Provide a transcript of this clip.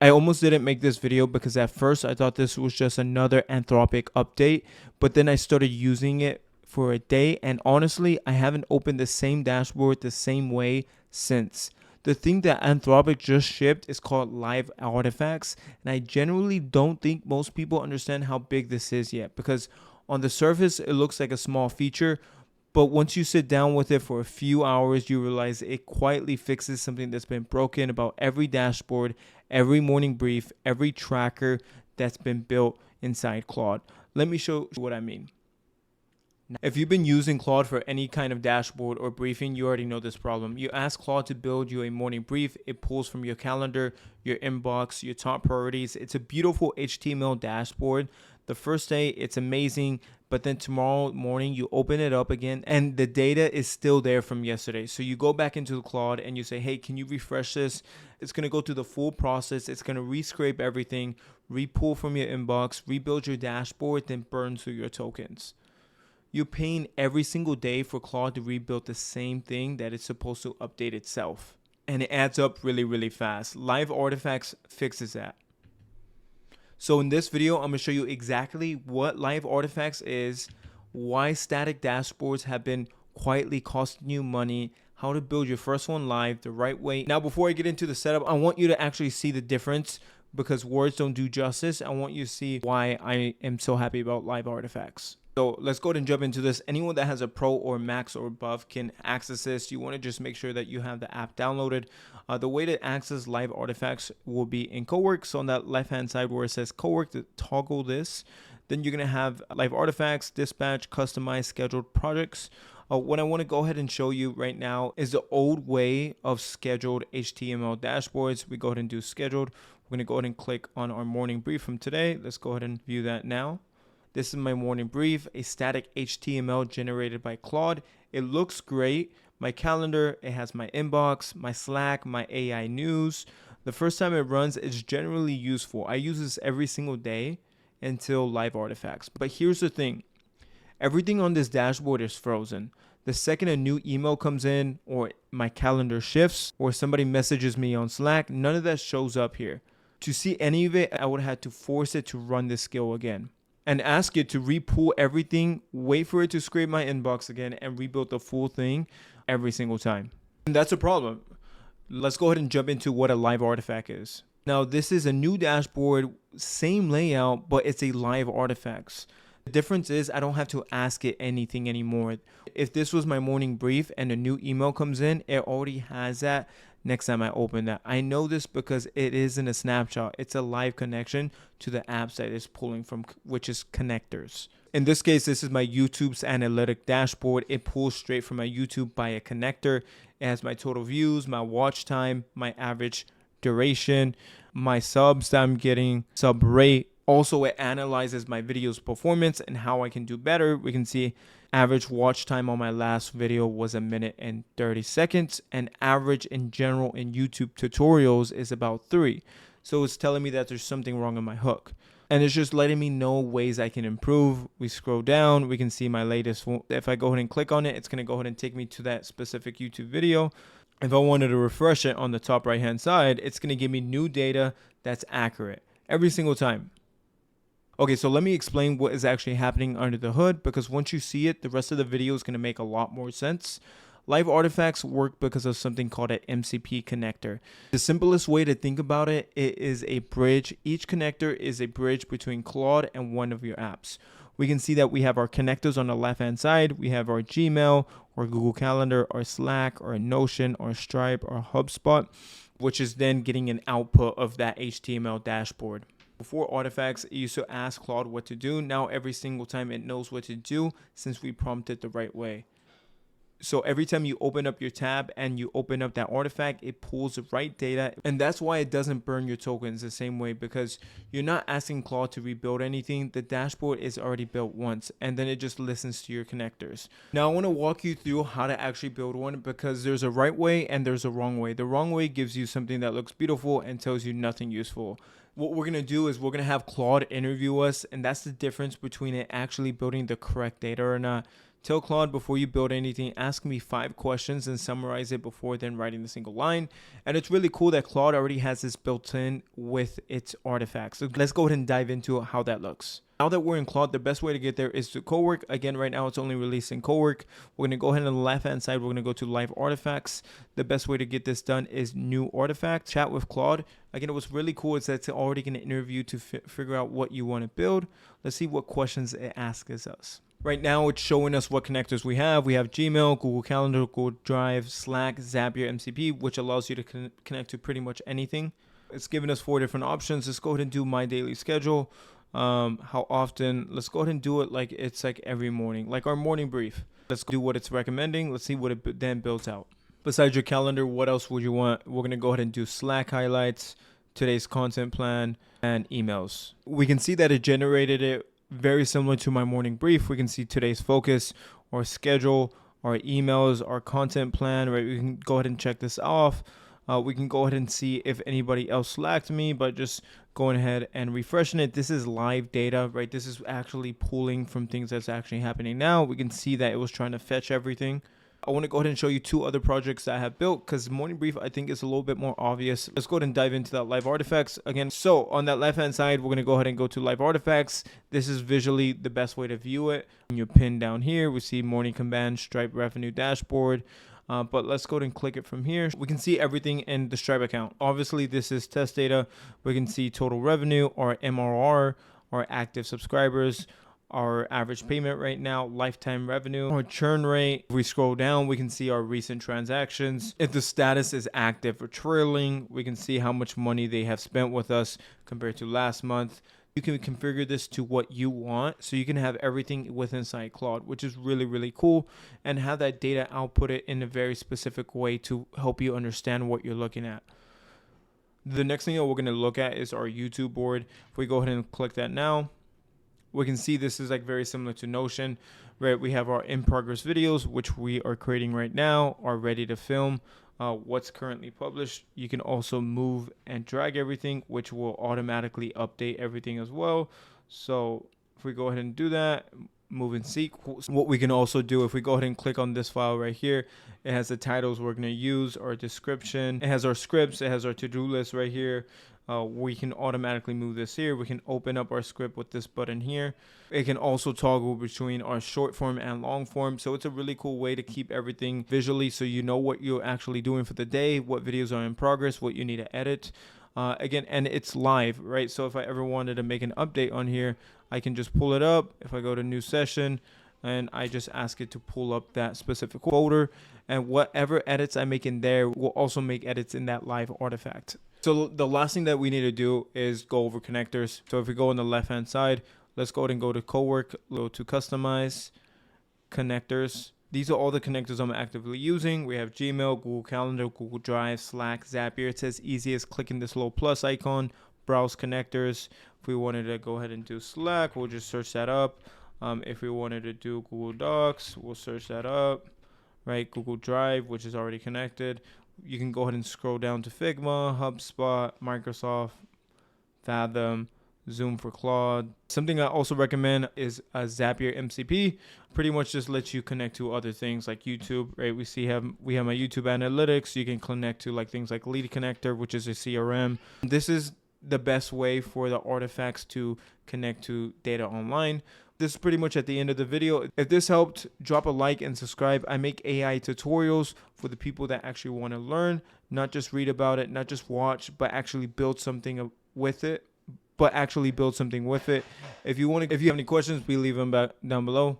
I almost didn't make this video because at first I thought this was just another Anthropic update, but then I started using it for a day, and honestly, I haven't opened the same dashboard the same way since. The thing that Anthropic just shipped is called live artifacts, and I generally don't think most people understand how big this is yet, because on the surface it looks like a small feature, but once you sit down with it for a few hours, you realize it quietly fixes something that's been broken about every dashboard, every morning brief, every tracker that's been built inside Claude. Let me show you what I mean. If you've been using Claude for any kind of dashboard or briefing, you already know this problem. You ask Claude to build you a morning brief. It pulls from your calendar, your inbox, your top priorities. It's a beautiful HTML dashboard. The first day, it's amazing. But then tomorrow morning, you open it up again and the data is still there from yesterday. So you go back into the Claude and you say, hey, can you refresh this? It's going to go through the full process. It's going to rescrape everything, repull from your inbox, rebuild your dashboard, then burn through your tokens. You're paying every single day for Claude to rebuild the same thing that it's supposed to update itself. And it adds up really, really fast. Live Artifacts fixes that. So in this video, I'm going to show you exactly what Live Artifacts is, why static dashboards have been quietly costing you money, how to build your first one live the right way. Now, before I get into the setup, I want you to actually see the difference because words don't do justice. I want you to see why I am so happy about Live Artifacts. So let's go ahead and jump into this. Anyone that has a Pro or Max or above can access this. You want to just make sure that you have the app downloaded. The way to access Live Artifacts will be in Cowork. So on that left-hand side where it says Cowork, to toggle this, then you're going to have Live Artifacts, Dispatch, Customize, Scheduled Projects. What I want to go ahead and show you right now is the old way of scheduled HTML dashboards. We go ahead and do scheduled. We're going to go ahead and click on our morning brief from today. Let's go ahead and view that now. This is my morning brief, a static HTML generated by Claude. It looks great. My calendar, it has my inbox, my Slack, my AI news. The first time it runs, it's generally useful. I use this every single day until Live Artifacts. But here's the thing. Everything on this dashboard is frozen. The second a new email comes in or my calendar shifts or somebody messages me on Slack, none of that shows up here. To see any of it, I would have to force it to run this skill again and ask it to repull everything, wait for it to scrape my inbox again, and rebuild the full thing every single time. And that's a problem. Let's go ahead and jump into what a live artifact is. Now, this is a new dashboard, same layout, but it's a live artifacts. The difference is I don't have to ask it anything anymore. If this was my morning brief and a new email comes in, it already has that next time I open that. I know this because it isn't a snapshot. It's a live connection to the apps that it's pulling from, which is connectors. In this case, this is my YouTube's analytic dashboard. It pulls straight from my YouTube by a connector. It has my total views, my watch time, my average duration, my subs that I'm getting, sub rate. Also, it analyzes my video's performance and how I can do better. We can see average watch time on my last video was 1 minute and 30 seconds, and average in general in YouTube tutorials is about 3. So it's telling me that there's something wrong in my hook. And it's just letting me know ways I can improve. We scroll down, we can see my latest. If I go ahead and click on it, it's going to go ahead and take me to that specific YouTube video. If I wanted to refresh it on the top right hand side, it's going to give me new data that's accurate every single time. Okay, so let me explain what is actually happening under the hood, because once you see it, the rest of the video is going to make a lot more sense. Live artifacts work because of something called an MCP connector. The simplest way to think about it, it is a bridge. Each connector is a bridge between Claude and one of your apps. We can see that we have our connectors on the left-hand side. We have our Gmail, or Google Calendar, or Slack, or Notion, or Stripe, or HubSpot, which is then getting an output of that HTML dashboard. Before artifacts, it used to ask Claude what to do. Now every single time it knows what to do since we prompted the right way. So every time you open up your tab and you open up that artifact, it pulls the right data. And that's why it doesn't burn your tokens the same way, because you're not asking Claude to rebuild anything. The dashboard is already built once, and then it just listens to your connectors. Now I want to walk you through how to actually build one, because there's a right way and there's a wrong way. The wrong way gives you something that looks beautiful and tells you nothing useful. What we're going to do is we're going to have Claude interview us, and that's the difference between it actually building the correct data or not. Tell Claude before you build anything, ask me 5 questions and summarize it before then writing the single line. And it's really cool that Claude already has this built in with its artifacts. So let's go ahead and dive into how that looks. Now that we're in Claude, the best way to get there is to Cowork. Again, right now it's only released in Cowork. We're going to go ahead on the left-hand side. We're going to go to Live Artifacts. The best way to get this done is New Artifact. Chat with Claude. Again, what's really cool is that it's already going to interview to figure out what you want to build. Let's see what questions it asks us. Right now, it's showing us what connectors we have. We have Gmail, Google Calendar, Google Drive, Slack, Zapier, MCP, which allows you to connect to pretty much anything. It's giving us 4 different options. Let's go ahead and do my daily schedule. How often? Let's go ahead and do it like it's like every morning, like our morning brief. Let's do what it's recommending. Let's see what it then builds out. Besides your calendar, what else would you want? We're going to go ahead and do Slack highlights, today's content plan, and emails. We can see that it generated it very similar to my morning brief. We can see today's focus, our schedule, our emails, our content plan, right? We can go ahead and check this off. We can go ahead and see if anybody else slacked me by just going ahead and refreshing it. This is live data, right? This is actually pulling from things that's actually happening now. We can see that it was trying to fetch everything. I want to go ahead and show you 2 other projects that I have built because morning brief I think is a little bit more obvious. Let's go ahead and dive into that live artifacts again. So on that left hand side, we're going to go ahead and go to live artifacts. This is visually the best way to view it. In your pin down here, we see morning command, Stripe revenue dashboard. But let's go ahead and click it from here. We can see everything in the Stripe account. Obviously, this is test data. We can see total revenue, our MRR, our active subscribers, our average payment right now, lifetime revenue, our churn rate. If we scroll down, we can see our recent transactions. If the status is active or trailing, we can see how much money they have spent with us compared to last month. You can configure this to what you want, so you can have everything within inside Claude, which is really, really cool, and have that data output it in a very specific way to help you understand what you're looking at. The next thing that we're going to look at is our YouTube board. If we go ahead and click that now, we can see this is like very similar to Notion, right? We have our in progress videos, which we are creating right now, are ready to film. What's currently published. You can also move and drag everything, which will automatically update everything as well. So if we go ahead and do that, move and seek. What we can also do, if we go ahead and click on this file right here, it has the titles we're going to use, our description. It has our scripts. It has our to-do list right here. We can automatically move this here. We can open up our script with this button here. It can also toggle between our short form and long form. So it's a really cool way to keep everything visually so you know what you're actually doing for the day, what videos are in progress, what you need to edit. Again, and it's live, right? So if I ever wanted to make an update on here, I can just pull it up. If I go to new session and I just ask it to pull up that specific folder, and whatever edits I make in there will also make edits in that live artifact. So the last thing that we need to do is go over connectors. So if we go on the left hand side, let's go ahead and go to Cowork, go to customize connectors. These are all the connectors I'm actively using. We have Gmail, Google Calendar, Google Drive, Slack, Zapier. It says easy as clicking this little plus icon, browse connectors. If we wanted to go ahead and do Slack, we'll just search that up. If we wanted to do Google Docs, we'll search that up, right? Google Drive, which is already connected. You can go ahead and scroll down to Figma, HubSpot, Microsoft, Fathom, Zoom for Claude. Something I also recommend is a Zapier MCP. Pretty much just lets you connect to other things like YouTube, right? We have my YouTube analytics. You can connect to like things like Lead Connector, which is a CRM. This is the best way for the artifacts to connect to data online. This is pretty much at the end of the video. If this helped, drop a like and subscribe. I make AI tutorials for the people that actually want to learn, not just read about it, not just watch, but actually build something with it. If you have any questions, please leave them down below.